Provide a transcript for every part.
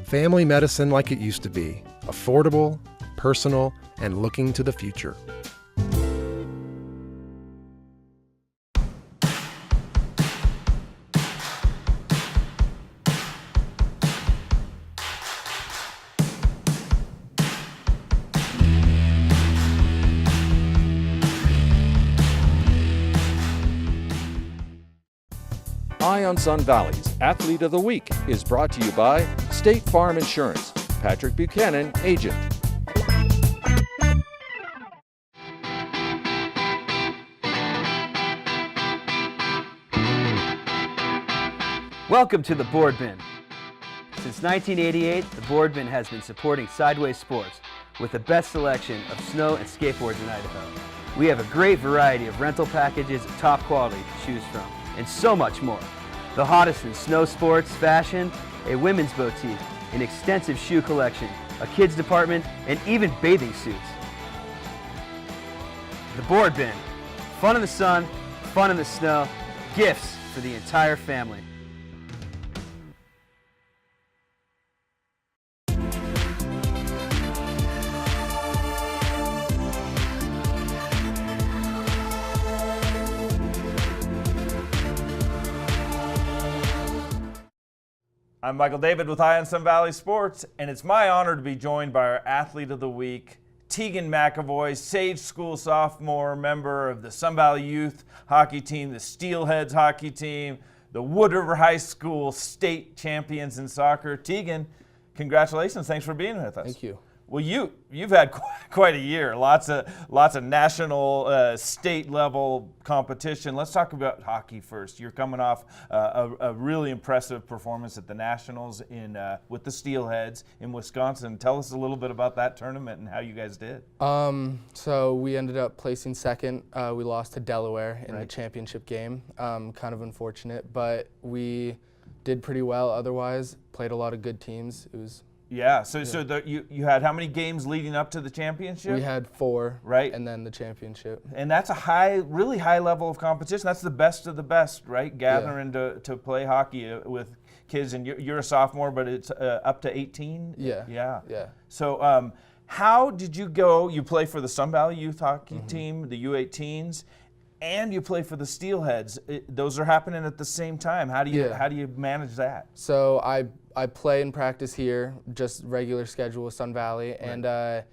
Family medicine like it used to be, affordable, personal, and looking to the future. Eye on Sun Valley's Athlete of the Week is brought to you by State Farm Insurance. Patrick Buchanan, agent. Welcome to the Board Bin. Since 1988, the Board Bin has been supporting Sideways Sports with the best selection of snow and skateboards in Idaho. We have a great variety of rental packages of top quality to choose from, and so much more. The hottest in snow sports, fashion, a women's boutique, an extensive shoe collection, a kids department, and even bathing suits. The Board Bin. Fun in the sun, fun in the snow, gifts for the entire family. I'm Michael David with Eye on Sun Valley Sports, and it's my honor to be joined by our Athlete of the Week, Teagan McAvoy, Sage School sophomore, member of the Sun Valley Youth Hockey Team, the Steelheads Hockey Team, the Wood River High School state champions in soccer. Teagan, congratulations. Thanks for being with us. Thank you. Well, you've had quite a year. Lots of national, state level competition. Let's talk about hockey first. You're coming off a really impressive performance at the Nationals with the Steelheads in Wisconsin. Tell us a little bit about that tournament and how you guys did. So we ended up placing second. We lost to Delaware in the championship game. Kind of unfortunate, but we did pretty well. Otherwise, played a lot of good teams. It was. Yeah, so you had how many games leading up to the championship? We had 4, right, and then the championship. And that's a really high level of competition. That's the best of the best, right? Gathering to play hockey with kids, and you're a sophomore, but it's up to 18? Yeah. So how did you go? You play for the Sun Valley Youth Hockey Team, the U18s, and you play for the Steelheads. Those are happening at the same time. How do you manage that? So I play and practice here, just regular schedule with Sun Valley, right. And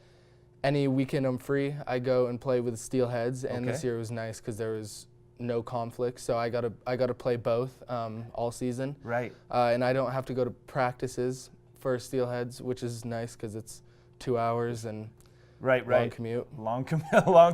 any weekend I'm free, I go and play with the Steelheads. And this year was nice because there was no conflict, so I got to play both all season. Right. And I don't have to go to practices for Steelheads, which is nice because it's 2 hours and. Right. Long commute. Long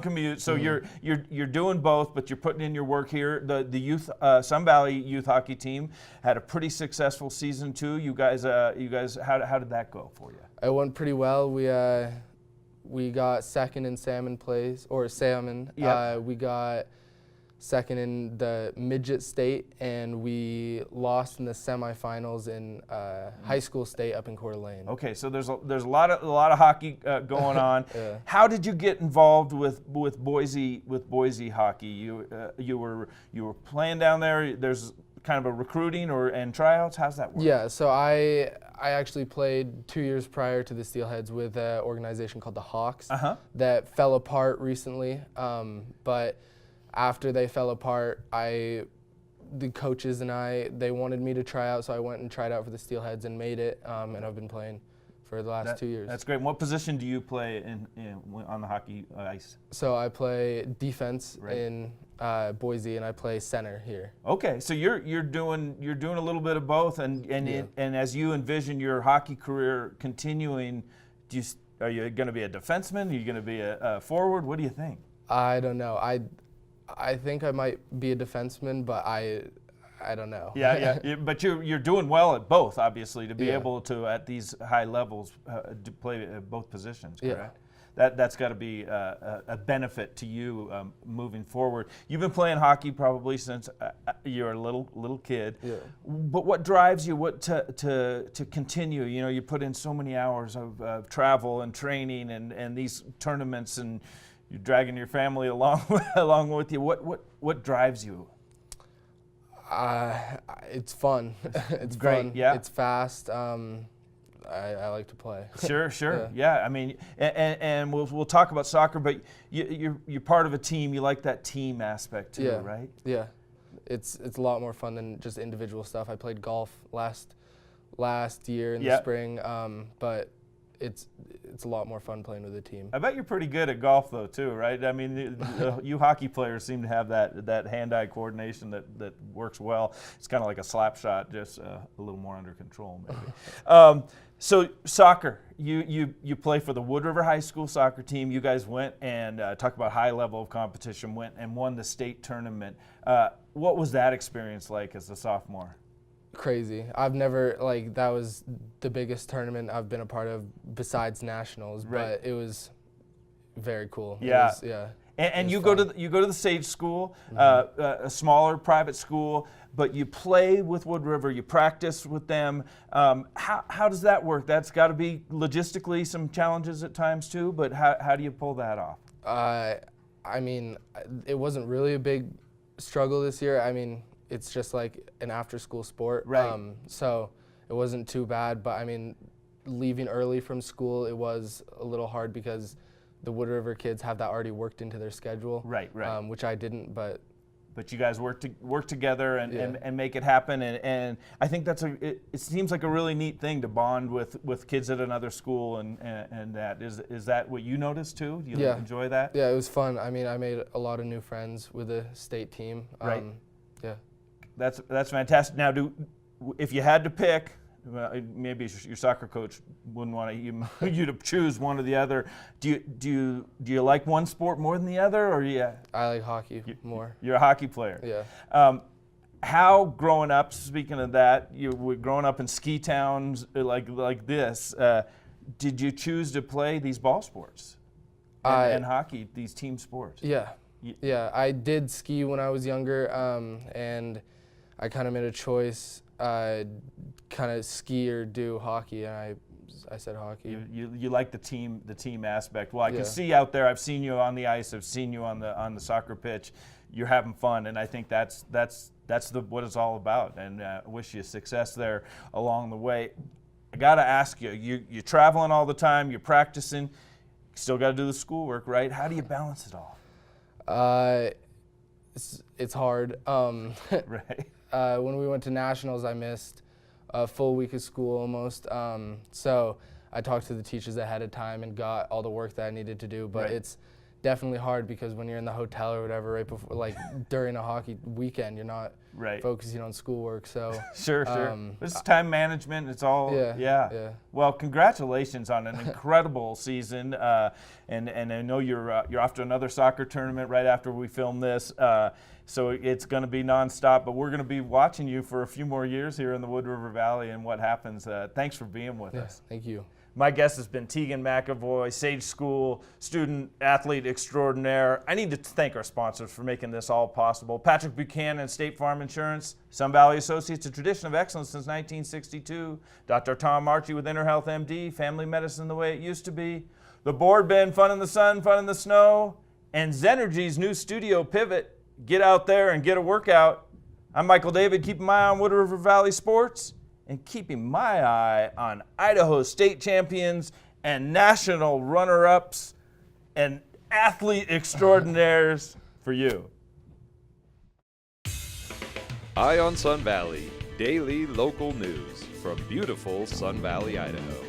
commute. So you're doing both, but you're putting in your work here. The youth Sun Valley Youth Hockey Team had a pretty successful season too. You guys, how did that go for you? It went pretty well. We got second in salmon place or salmon. Yep. We got second in the midget state, and we lost in the semifinals in high school state up in Coeur d'Alene. Okay, so there's a lot of hockey going on. Yeah. How did you get involved with Boise Hockey? You were playing down there. There's kind of a recruiting and tryouts. How's that work? Yeah, so I actually played 2 years prior to the Steelheads with an organization called the Hawks that fell apart recently, but after they fell apart, the coaches and they wanted me to try out, so I went and tried out for the Steelheads and made it, and I've been playing for the last 2 years. That's great. And what position do you play on the hockey ice? So I play defense in Boise, and I play center here. Okay, so you're doing a little bit of both, and as you envision your hockey career continuing, are you going to be a defenseman? Are you going to be a forward? What do you think? I don't know. I think I might be a defenseman, but I don't know. Yeah. But you're doing well at both, obviously, to be able to, at these high levels, to play both positions, correct? That's got to be a benefit to you moving forward. You've been playing hockey probably since you're a little kid. Yeah. But what drives you to continue? You know, you put in so many hours of travel and training and these tournaments, and you're dragging your family along with you. What drives you? It's fun. It's great. fun. Yeah. It's fast. I like to play. Sure. Yeah. I mean, and we'll talk about soccer, but you're part of a team. You like that team aspect too, right? Yeah. It's a lot more fun than just individual stuff. I played golf last year in the spring, but it's a lot more fun playing with a team. I bet you're pretty good at golf though too, right? I mean, you hockey players seem to have that hand-eye coordination that works well. It's kind of like a slap shot, just a little more under control maybe. So soccer, you play for the Wood River High School soccer team. You guys went and talk about high level of competition, went and won the state tournament. What was that experience like as a sophomore? Crazy. I've never, that was the biggest tournament I've been a part of besides nationals, but it was very cool. Yeah. And you go to the Sage School, a smaller private school, but you play with Wood River, you practice with them. How does that work? That's got to be logistically some challenges at times too, but how do you pull that off? I mean, it wasn't really a big struggle this year. I mean, it's just like an after-school sport. Right. So it wasn't too bad, but I mean, leaving early from school, it was a little hard because the Wood River kids have that already worked into their schedule. Right. Which I didn't, but you guys work together and make it happen, and I think it seems like a really neat thing to bond with kids at another school, and that is that what you noticed too? Do you enjoy that? Yeah, it was fun. I mean, I made a lot of new friends with the state team. Right. Yeah. That's fantastic. Now, if you had to pick, maybe your soccer coach wouldn't want you to choose one or the other. Do you like one sport more than the other, or I like hockey more. You're a hockey player. Yeah. How growing up? Speaking of that, you were growing up in ski towns like this. Did you choose to play these ball sports and hockey, these team sports? Yeah. Yeah, I did ski when I was younger, and I kind of made a choice, kind of ski or do hockey, and I said hockey. You like the team aspect. Well, I can see out there. I've seen you on the ice. I've seen you on the soccer pitch. You're having fun, and I think that's what it's all about. And I wish you success there along the way. I got to ask you. You're traveling all the time. You're practicing. Still got to do the schoolwork, right? How do you balance it all? It's hard. Right. When we went to nationals, I missed a full week of school almost. So I talked to the teachers ahead of time and got all the work that I needed to do. But it's definitely hard because when you're in the hotel or whatever, right before, during a hockey weekend, you're not focusing on schoolwork. So sure. This is time management. It's all yeah. Well, congratulations on an incredible season, and I know you're off to another soccer tournament right after we film this. So it's going to be nonstop, but we're going to be watching you for a few more years here in the Wood River Valley and what happens. Thanks for being with us. Thank you. My guest has been Teagan McAvoy, Sage School student athlete extraordinaire. I need to thank our sponsors for making this all possible. Patrick Buchanan, State Farm Insurance, Sun Valley Associates, a tradition of excellence since 1962. Dr. Tom Archie with InnerHealth MD, family medicine the way it used to be. The Board Bin, fun in the sun, fun in the snow. And Zenergy's new studio pivot. Get out there and get a workout. I'm Michael David, keeping my eye on Wood River Valley sports and keeping my eye on Idaho state champions and national runner-ups and athlete extraordinaires for you. Eye on Sun Valley, daily local news from beautiful Sun Valley, Idaho.